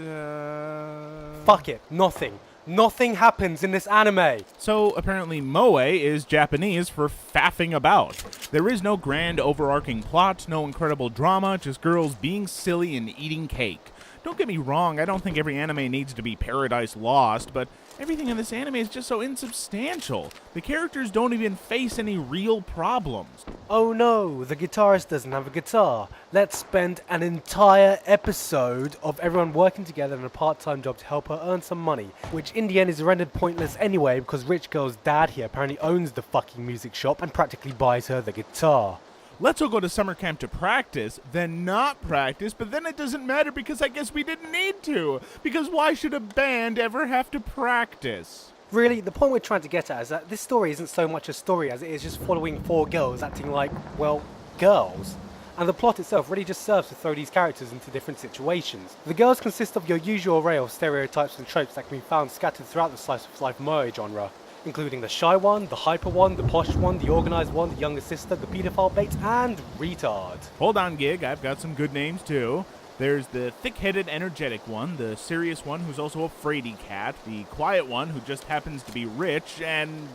Fuck it, nothing. Nothing happens in this anime. So apparently moe is Japanese for faffing about. There is no grand overarching plot, no incredible drama, just girls being silly and eating cake. Don't get me wrong, I don't think every anime needs to be Paradise Lost, but everything in this anime is just so insubstantial. The characters don't even face any real problems. Oh no, the guitarist doesn't have a guitar. Let's spend an entire episode of everyone working together in a part-time job to help her earn some money, which in the end is rendered pointless anyway because Rich Girl's dad here apparently owns the fucking music shop and practically buys her the guitar. Let's all go to summer camp to practice, then not practice, but then it doesn't matter because I guess we didn't need to. Because why should a band ever have to practice? Really, the point we're trying to get at is that this story isn't so much a story as it is just following four girls acting like, well, girls. And the plot itself really just serves to throw these characters into different situations. The girls consist of your usual array of stereotypes and tropes that can be found scattered throughout the slice of life moe genre, including the shy one, the hyper one, the posh one, the organised one, the younger sister, the paedophile bait, and retard. Hold on, Gig, I've got some good names too. There's the thick-headed, energetic one, the serious one who's also a fraidy cat, the quiet one who just happens to be rich, and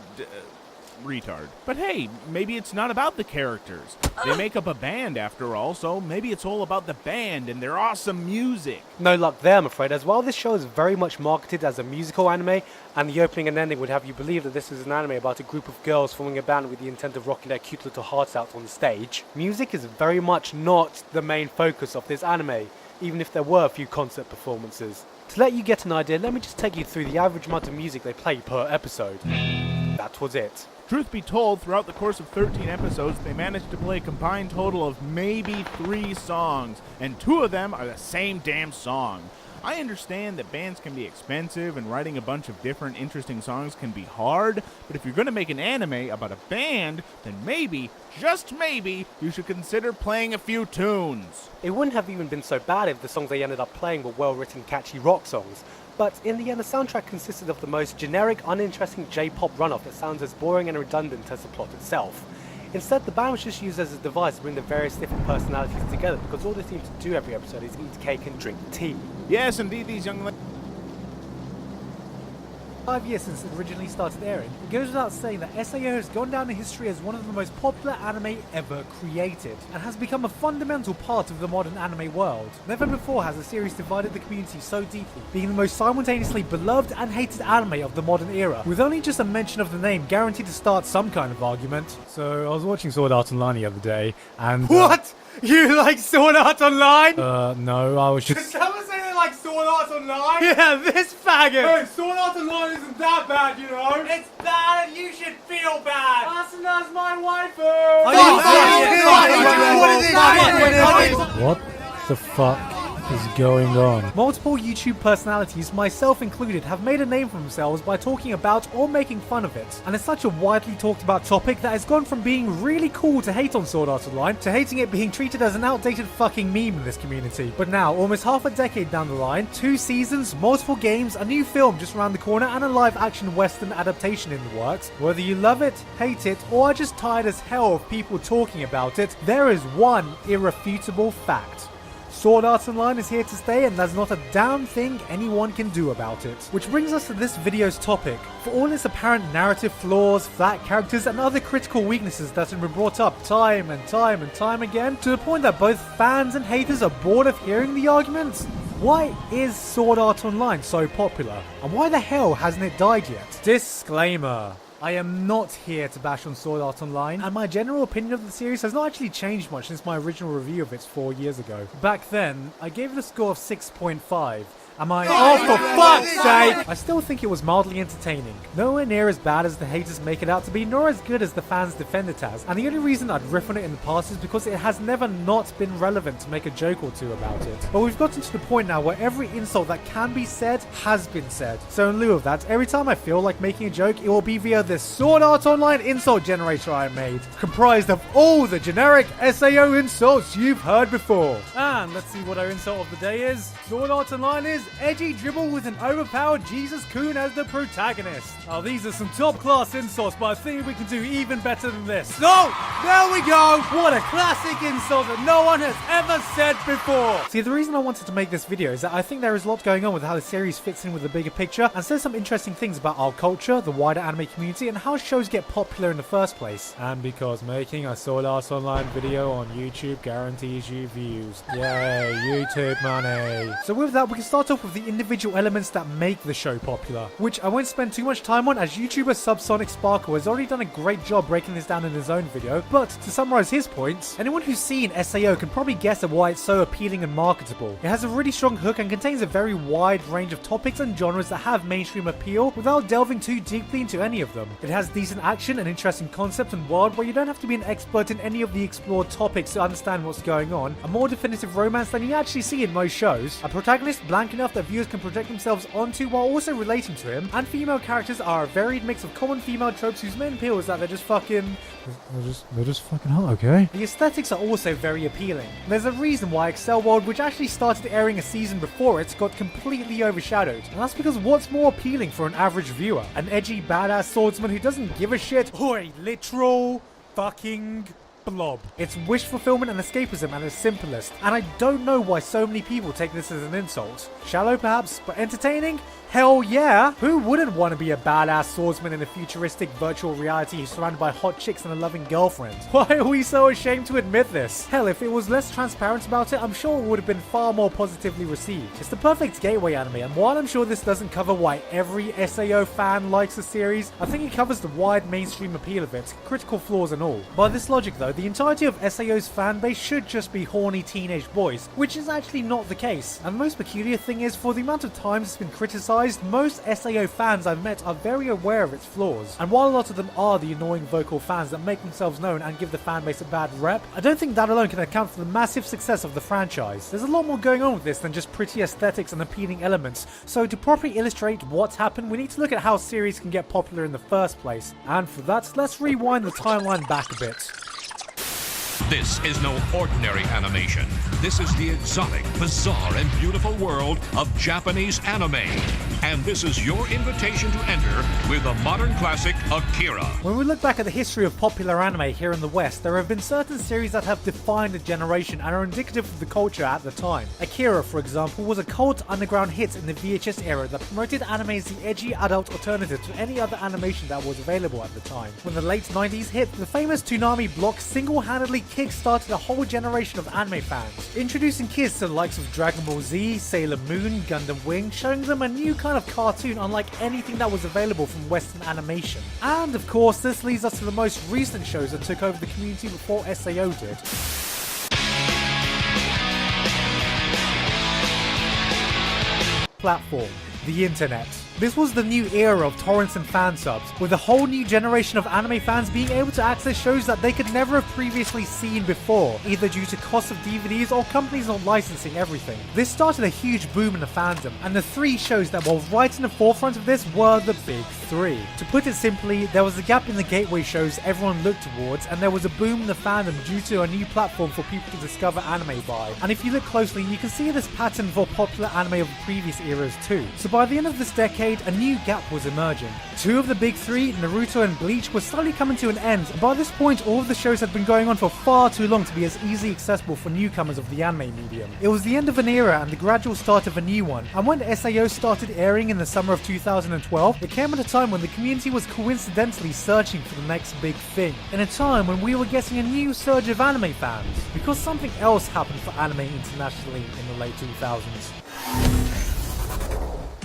retard. But hey, maybe it's not about the characters. They make up a band after all, so maybe it's all about the band and their awesome music. No luck there, I'm afraid, as while this show is very much marketed as a musical anime, and the opening and ending would have you believe that this is an anime about a group of girls forming a band with the intent of rocking their cute little hearts out on stage, music is very much not the main focus of this anime, even if there were a few concert performances. To let you get an idea, let me just take you through the average amount of music they play per episode. That was it. Truth be told, throughout the course of 13 episodes, they managed to play a combined total of maybe 3 songs, and 2 of them are the same damn song. I understand that bands can be expensive and writing a bunch of different interesting songs can be hard, but if you're going to make an anime about a band, then maybe, just maybe, you should consider playing a few tunes. It wouldn't have even been so bad if the songs they ended up playing were well-written, catchy rock songs. But in the end, the soundtrack consisted of the most generic, uninteresting J-pop runoff that sounds as boring and redundant as the plot itself. Instead, the band was just used as a device to bring the various different personalities together because all they seem to do every episode is eat cake and drink tea. Yes, indeed, these young ladies. 5 years since it originally started airing, it goes without saying that SAO has gone down in history as one of the most popular anime ever created, and has become a fundamental part of the modern anime world. Never before has a series divided the community so deeply, being the most simultaneously beloved and hated anime of the modern era, with only just a mention of the name guaranteed to start some kind of argument. So I was watching Sword Art Online the other day, and What? You like Sword Art Online? no, I was just... Someone say they like Sword Art Online? Yeah, this faggot! Hey, Sword Art Online isn't that bad, you know? It's bad and you should feel bad! Asuna's my waifu! What the fuck is going on? Multiple YouTube personalities, myself included, have made a name for themselves by talking about or making fun of it. And it's such a widely talked about topic that has gone from being really cool to hate on Sword Art Online to hating it being treated as an outdated fucking meme in this community. But now, almost half a decade down the line, 2 seasons, multiple games, a new film just around the corner, and a live action western adaptation in the works. Whether you love it, hate it, or are just tired as hell of people talking about it, there is one irrefutable fact. Sword Art Online is here to stay, and there's not a damn thing anyone can do about it. Which brings us to this video's topic. For all its apparent narrative flaws, flat characters, and other critical weaknesses that have been brought up time and time again, to the point that both fans and haters are bored of hearing the arguments, why is Sword Art Online so popular? And why the hell hasn't it died yet? Disclaimer. I am not here to bash on Sword Art Online, and my general opinion of the series has not actually changed much since my original review of it 4 years ago. Back then, I gave it a score of 6.5, Am I? Oh, for fuck's sake! I still think it was mildly entertaining. Nowhere near as bad as the haters make it out to be, nor as good as the fans defend it as. And the only reason I'd riff on it in the past is because it has never not been relevant to make a joke or two about it. But we've gotten to the point now where every insult that can be said has been said. So in lieu of that, every time I feel like making a joke, it will be via this Sword Art Online insult generator I made, comprised of all the generic SAO insults you've heard before. And let's see what our insult of the day is. Sword Art Online is edgy dribble with an overpowered Jesus Coon as the protagonist. Oh, these are some top class insults, but I think we can do even better than this. So, there we go! What a classic insult that no one has ever said before! See, the reason I wanted to make this video is that I think there is a lot going on with how the series fits in with the bigger picture and says some interesting things about our culture, the wider anime community, and how shows get popular in the first place. And because making a Sword Art Online video on YouTube guarantees you views. Yay, YouTube money. So with that, we can start off with the individual elements that make the show popular, which I won't spend too much time on as YouTuber Subsonic Sparkle has already done a great job breaking this down in his own video. But to summarize his points, anyone who's seen SAO can probably guess at why it's so appealing and marketable. It has a really strong hook and contains a very wide range of topics and genres that have mainstream appeal without delving too deeply into any of them. It has decent action, an interesting concept and world where you don't have to be an expert in any of the explored topics to understand what's going on, a more definitive romance than you actually see in most shows, a protagonist blank enough that viewers can project themselves onto while also relating to him, and female characters are a varied mix of common female tropes whose main appeal is that they're just fucking hot, okay? The aesthetics are also very appealing. There's a reason why Excel World, which actually started airing a season before it, got completely overshadowed, and that's because what's more appealing for an average viewer? An edgy, badass swordsman who doesn't give a shit, or a literal fucking blob. It's wish fulfillment and escapism at its simplest, and I don't know why so many people take this as an insult. Shallow perhaps, but entertaining? Hell yeah! Who wouldn't want to be a badass swordsman in a futuristic virtual reality who's surrounded by hot chicks and a loving girlfriend? Why are we so ashamed to admit this? Hell, if it was less transparent about it, I'm sure it would have been far more positively received. It's the perfect gateway anime, and while I'm sure this doesn't cover why every SAO fan likes the series, I think it covers the wide mainstream appeal of it, critical flaws and all. By this logic though, the entirety of SAO's fan base should just be horny teenage boys, which is actually not the case. And the most peculiar thing is, for the amount of times it's been criticized, most SAO fans I've met are very aware of its flaws. And while a lot of them are the annoying vocal fans that make themselves known and give the fanbase a bad rep, I don't think that alone can account for the massive success of the franchise. There's a lot more going on with this than just pretty aesthetics and appealing elements, so to properly illustrate what's happened, we need to look at how series can get popular in the first place. And for that, let's rewind the timeline back a bit. This is no ordinary animation. This is the exotic, bizarre, and beautiful world of Japanese anime. And this is your invitation to enter with the modern classic Akira. When we look back at the history of popular anime here in the West, there have been certain series that have defined a generation and are indicative of the culture at the time. Akira, for example, was a cult underground hit in the VHS era that promoted anime as the edgy adult alternative to any other animation that was available at the time. When the late 90s hit, the famous Toonami block single-handedly kick-started a whole generation of anime fans, introducing kids to the likes of Dragon Ball Z, Sailor Moon, Gundam Wing, showing them a new kind of cartoon unlike anything that was available from Western animation. And of course, this leads us to the most recent shows that took over the community before SAO did. Platform. The internet. This was the new era of torrents and fan subs, with a whole new generation of anime fans being able to access shows that they could never have previously seen before, either due to cost of DVDs or companies not licensing everything. This started a huge boom in the fandom, and the three shows that were right in the forefront of this were the big three. To put it simply, there was a gap in the gateway shows everyone looked towards, and there was a boom in the fandom due to a new platform for people to discover anime by. And if you look closely, you can see this pattern for popular anime of previous eras too. So by the end of this decade, a new gap was emerging. Two of the big three, Naruto and Bleach, were slowly coming to an end, and by this point all of the shows had been going on for far too long to be as easily accessible for newcomers of the anime medium. It was the end of an era and the gradual start of a new one, and when SAO started airing in the summer of 2012, it came at a time when the community was coincidentally searching for the next big thing, in a time when we were getting a new surge of anime fans, because something else happened for anime internationally in the late 2000s.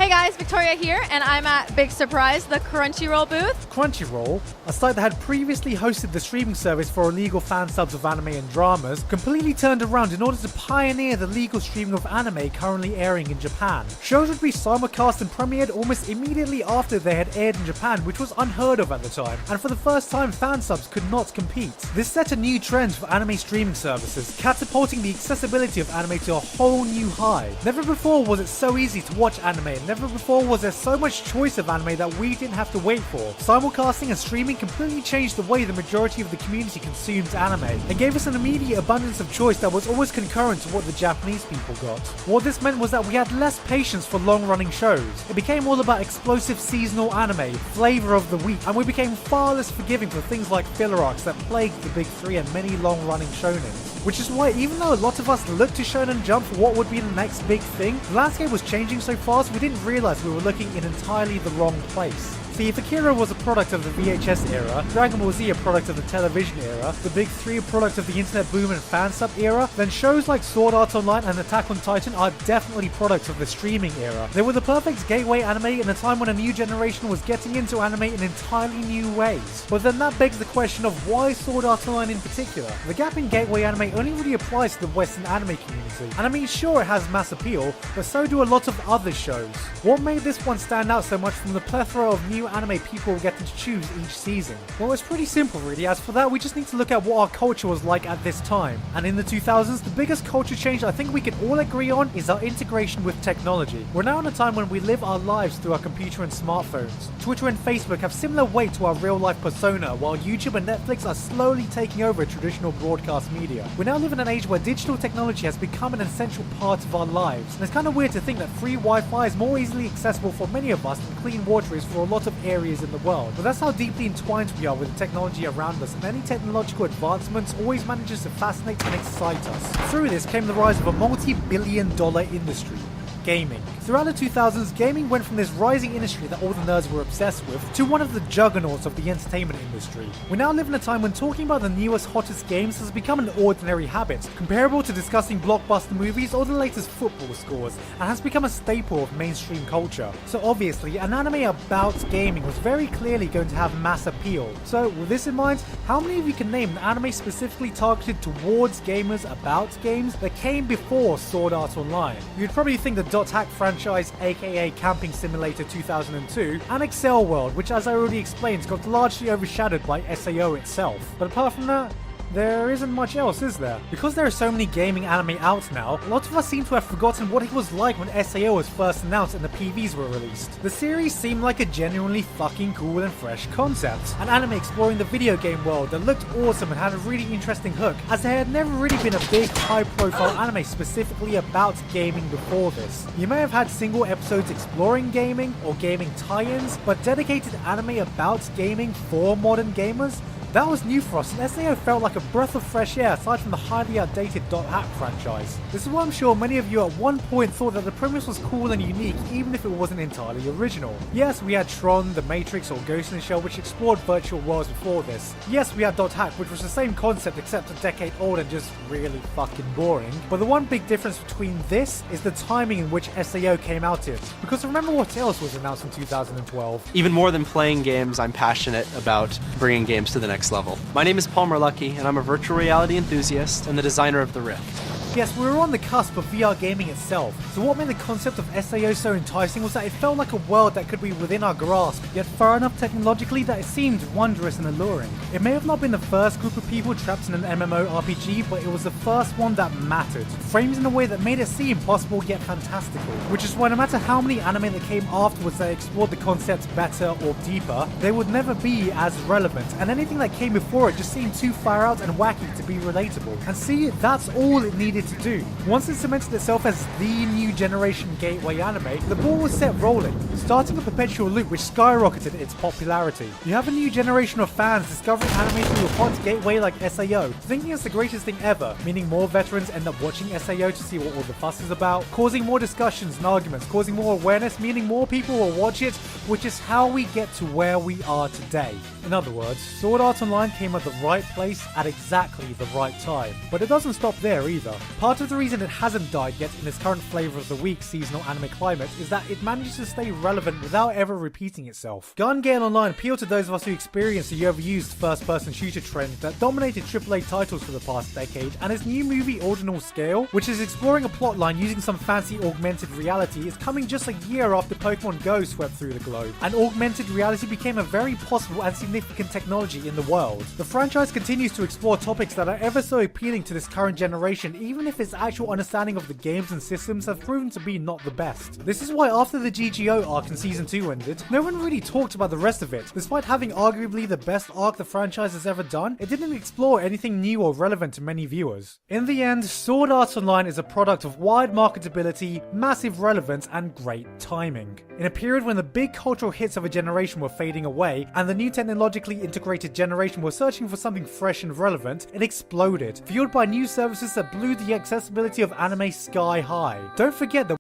Hey guys, Victoria here, and I'm at Big Surprise, the Crunchyroll booth. Crunchyroll, a site that had previously hosted the streaming service for illegal fan subs of anime and dramas, completely turned around in order to pioneer the legal streaming of anime currently airing in Japan. Shows would be simulcast and premiered almost immediately after they had aired in Japan, which was unheard of at the time, and for the first time fan subs could not compete. This set a new trend for anime streaming services, catapulting the accessibility of anime to a whole new high. Never before was it so easy to watch anime, and never before was there so much choice of anime that we didn't have to wait for. Simulcasting and streaming completely changed the way the majority of the community consumed anime, and gave us an immediate abundance of choice that was always concurrent to what the Japanese people got. What this meant was that we had less patience for long-running shows. It became all about explosive seasonal anime, flavor of the week, and we became far less forgiving for things like filler arcs that plagued the big three and many long-running shonens. Which is why even though a lot of us looked to Shonen Jump for what would be the next big thing, the landscape was changing so fast we didn't realize we were looking in entirely the wrong place. See, if Akira was a product of the VHS era, Dragon Ball Z a product of the television era, the big three a product of the internet boom and fansub era, then shows like Sword Art Online and Attack on Titan are definitely products of the streaming era. They were the perfect gateway anime in a time when a new generation was getting into anime in entirely new ways. But then that begs the question of why Sword Art Online in particular? The gap in gateway anime only really applies to the Western anime community. And I mean, sure it has mass appeal, but so do a lot of other shows. What made this one stand out so much from the plethora of new anime people were getting to choose each season? Well, it's pretty simple really. As for that, we just need to look at what our culture was like at this time. And in the 2000s, the biggest culture change I think we can all agree on is our integration with technology. We're now in a time when we live our lives through our computer and smartphones. Twitter and Facebook have similar weight to our real life persona, while YouTube and Netflix are slowly taking over traditional broadcast media. We now live in an age where digital technology has become an essential part of our lives. And it's kind of weird to think that free Wi-Fi is more easily accessible for many of us than clean water is for a lot of areas in the world. But that's how deeply entwined we are with the technology around us, and any technological advancements always manages to fascinate and excite us. Through this came the rise of a multi-billion-dollar industry: gaming. Throughout the 2000s, gaming went from this rising industry that all the nerds were obsessed with to one of the juggernauts of the entertainment industry. We now live in a time when talking about the newest, hottest games has become an ordinary habit, comparable to discussing blockbuster movies or the latest football scores, and has become a staple of mainstream culture. So obviously, an anime about gaming was very clearly going to have mass appeal. So with this in mind, how many of you can name an anime specifically targeted towards gamers about games that came before Sword Art Online? You'd probably think the Dot Hack franchise, aka Camping Simulator 2002, and Excel World, which as I already explained got largely overshadowed by SAO itself. But apart from that, there isn't much else, is there? Because there are so many gaming anime out now, a lot of us seem to have forgotten what it was like when SAO was first announced and the PVs were released. The series seemed like a genuinely fucking cool and fresh concept. An anime exploring the video game world that looked awesome and had a really interesting hook, as there had never really been a big high-profile anime specifically about gaming before this. You may have had single episodes exploring gaming or gaming tie-ins, but dedicated anime about gaming for modern gamers? That was new for us, and SAO felt like a breath of fresh air aside from the highly outdated Dot Hack franchise. This is why I'm sure many of you at one point thought that the premise was cool and unique, even if it wasn't entirely original. Yes, we had Tron, The Matrix, or Ghost in the Shell, which explored virtual worlds before this. Yes, we had Dot Hack, which was the same concept except a decade old and just really fucking boring. But the one big difference between this is the timing in which SAO came out in. Because remember what else was announced in 2012? Even more than playing games, I'm passionate about bringing games to the next level. My name is Palmer Lucky, and I'm a virtual reality enthusiast and the designer of the Rift. Yes, we were on the cusp of VR gaming itself, so what made the concept of SAO so enticing was that it felt like a world that could be within our grasp, yet far enough technologically that it seemed wondrous and alluring. It may have not been the first group of people trapped in an MMORPG, but it was the first one that mattered, framed in a way that made it seem possible yet fantastical, which is why no matter how many anime that came afterwards that explored the concept better or deeper, they would never be as relevant, and anything that came before it just seemed too far out and wacky to be relatable. And see, that's all it needed to do. Once it cemented itself as the new generation gateway anime, the ball was set rolling, starting a perpetual loop which skyrocketed its popularity. You have a new generation of fans discovering anime through a hot gateway like SAO, thinking it's the greatest thing ever, meaning more veterans end up watching SAO to see what all the fuss is about, causing more discussions and arguments, causing more awareness, meaning more people will watch it, which is how we get to where we are today. In other words, Sword Art Online came at the right place at exactly the right time. But it doesn't stop there either. Part of the reason it hasn't died yet in its current flavor of the week seasonal anime climate is that it manages to stay relevant without ever repeating itself. Gun Gale Online appealed to those of us who experienced the overused first-person shooter trend that dominated AAA titles for the past decade, and its new movie Ordinal Scale, which is exploring a plotline using some fancy augmented reality, is coming just a year after Pokemon Go swept through the globe, and augmented reality became a very possible and significant technology in the world. The franchise continues to explore topics that are ever so appealing to this current generation, even if its actual understanding of the games and systems have proven to be not the best. This is why after the GGO arc in Season 2 ended, no one really talked about the rest of it. Despite having arguably the best arc the franchise has ever done, it didn't explore anything new or relevant to many viewers. In the end, Sword Art Online is a product of wide marketability, massive relevance, and great timing. In a period when the big cultural hits of a generation were fading away, and the new technologically integrated generation were searching for something fresh and relevant, it exploded, fueled by new services that blew the accessibility of anime sky high. Don't forget that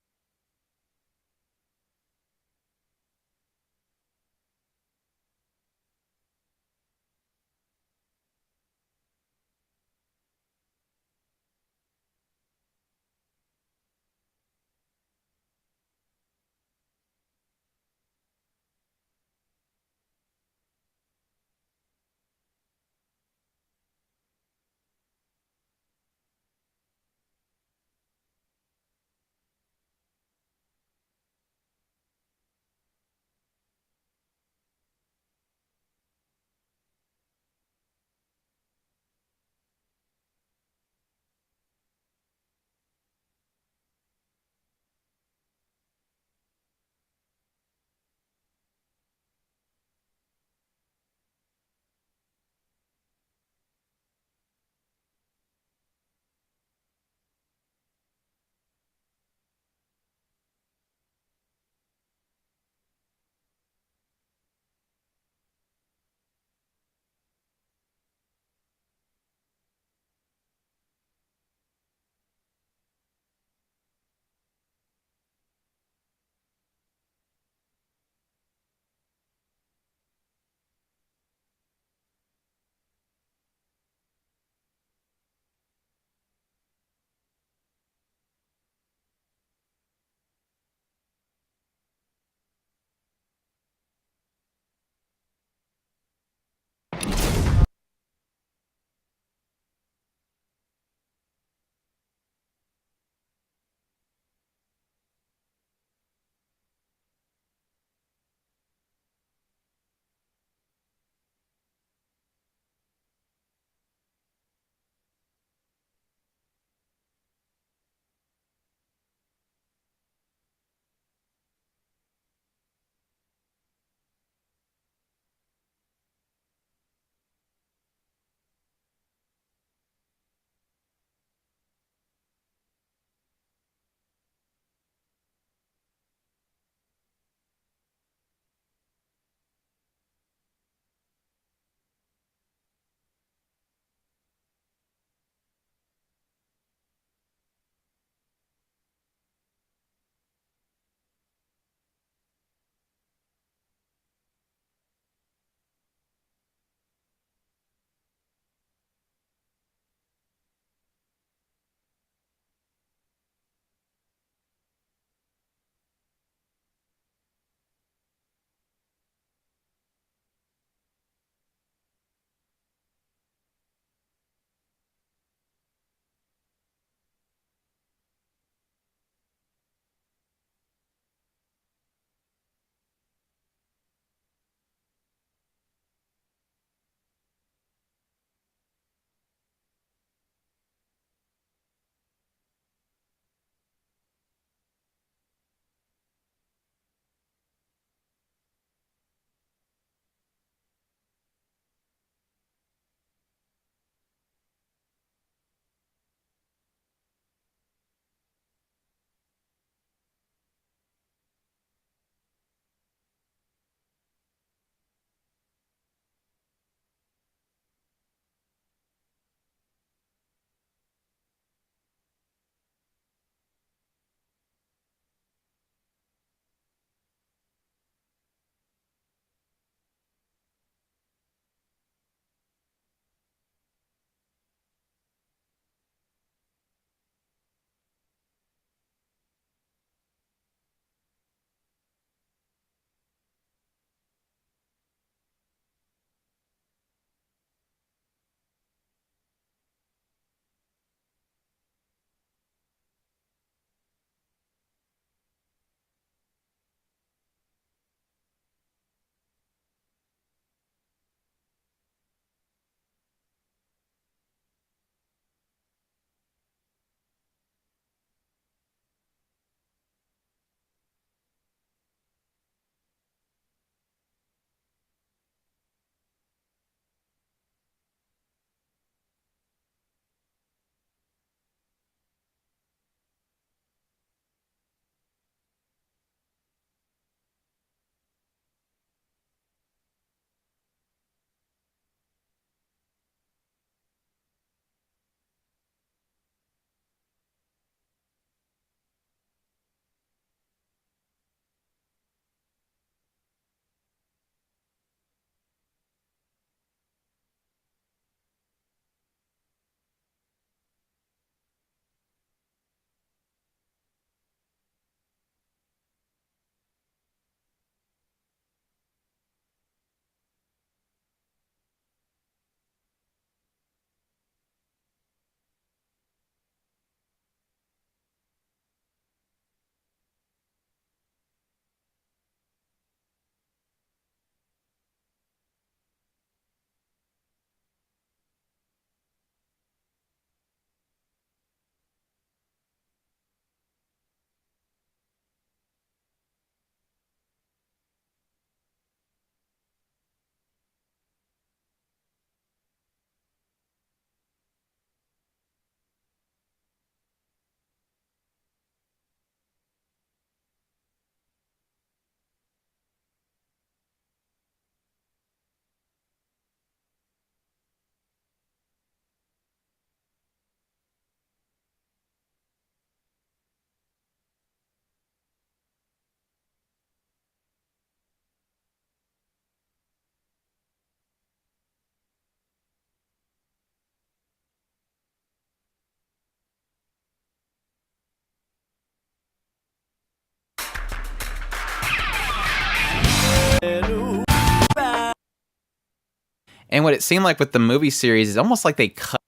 And what it seemed like with the movie series is almost like they cut